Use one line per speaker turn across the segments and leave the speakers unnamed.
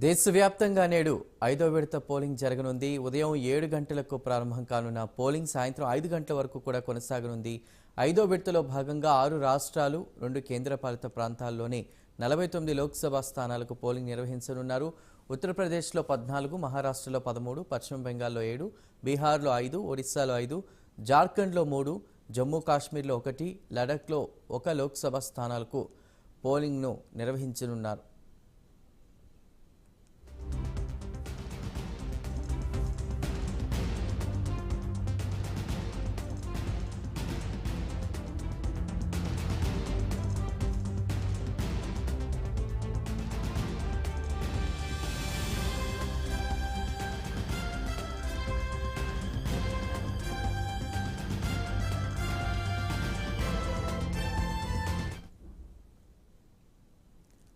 దేశవ్యాప్తంగా నేడు 5వ విడత పోలింగ్ జరగనుంది. ఉదయం 7 గంటలకు ప్రారంభం కానున్న పోలింగ్ సాయంత్రం 5 గంటల వరకు కూడా కొనసాగనుంది. 5వ విడతలో భాగంగా 6 రాష్ట్రాలు, 2 కేంద్రపాలిత ప్రాంతాల్లోని 49 లోక్సభ స్థానాలకు పోలింగ్ నిర్వహించనున్నారు. ఉత్తరప్రదేశ్లో 14, మహారాష్ట్రలో 13, పశ్చిమ బెంగాల్లో 7, బీహార్లో 5, ఒడిశాలో 5, జార్ఖండ్లో 3, జమ్మూ కాశ్మీర్లో 1, లడఖ్లో 1 లోక్సభ స్థానాలకు పోలింగ్ను నిర్వహించనున్నారు.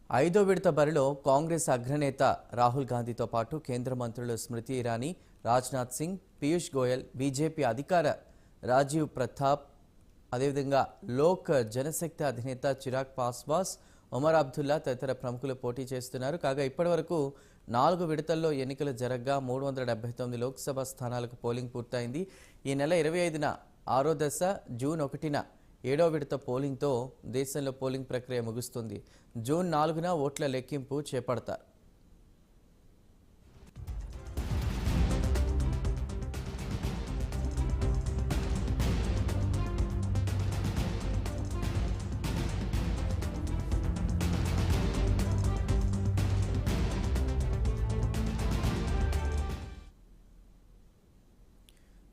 ఐదో విడత బరిలో కాంగ్రెస్ అగ్రనేత రాహుల్ గాంధీతో పాటు కేంద్ర మంత్రులు స్మృతి ఇరానీ, రాజ్నాథ్ సింగ్, పీయూష్ గోయల్, బీజేపీ అధికార రాజీవ్ ప్రతాప్, అదేవిధంగా లోక్ జనశక్తి అధినేత చిరాగ్ పాస్వాన్, ఒమర్ అబ్దుల్లా తదితర ప్రముఖులు పోటీ చేస్తున్నారు. కాగా ఇప్పటివరకు 4 విడతల్లో ఎన్నికలు జరగగా 379 లోక్సభ స్థానాలకు పోలింగ్ పూర్తయింది. ఈ నెల 25న 6వ దశ, జూన్ 1న 7వ విడత పోలింగ్తో దేశంలో పోలింగ్ ప్రక్రియ ముగుస్తుంది. జూన్ 4న ఓట్ల లెక్కింపు చేపడతారు.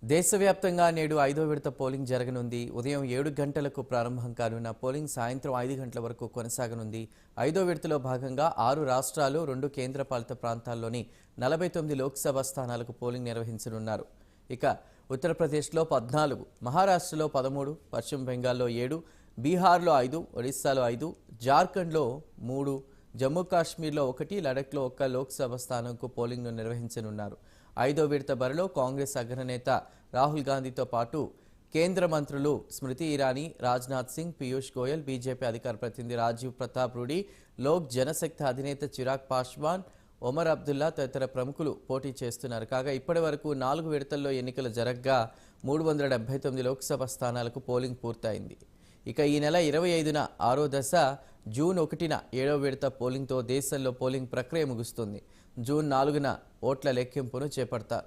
దేశవ్యాప్తంగా నేడు 5వ విడత పోలింగ్ జరగనుంది. ఉదయం 7 గంటలకు ప్రారంభం కానున్న పోలింగ్ సాయంత్రం 5 గంటల వరకు కొనసాగనుంది. 5వ విడతలో భాగంగా 6 రాష్ట్రాలు, 2 కేంద్రపాలిత ప్రాంతాల్లోని 49 లోక్సభ స్థానాలకు పోలింగ్ నిర్వహించనున్నారు. ఇక ఉత్తరప్రదేశ్లో 14, మహారాష్ట్రలో 13, పశ్చిమ బెంగాల్లో 7, బీహార్లో 5, ఒడిశాలో 5, జార్ఖండ్లో 3, జమ్మూ కాశ్మీర్లో 1, లడఖ్లో 1 లోక్సభ స్థానంకు పోలింగ్ను నిర్వహించనున్నారు. 5వ విడత బరిలో కాంగ్రెస్ అగ్రనేత రాహుల్ గాంధీతో పాటు కేంద్ర మంత్రులు స్మృతి ఇరానీ, రాజ్నాథ్ సింగ్, పీయూష్ గోయల్, బీజేపీ అధికార ప్రతినిధి రాజీవ్ ప్రతాప్ రూడి, లోక్ జనశక్తి అధినేత చిరాగ్ పాస్వాన్, ఒమర్ అబ్దుల్లా తదితర ప్రముఖులు పోటీ చేస్తున్నారు. కాగా ఇప్పటి వరకు 4 విడతల్లో ఎన్నికలు జరగగా 379 లోక్సభ స్థానాలకు పోలింగ్ పూర్తయింది. ఇక ఈ నెల 25న 6వ దశ, జూన్ 1న 7వ విడత పోలింగ్తో దేశంలో పోలింగ్ ప్రక్రియ ముగుస్తుంది. జూన్ 4న ఓట్ల లెక్కింపును చేపడతారు.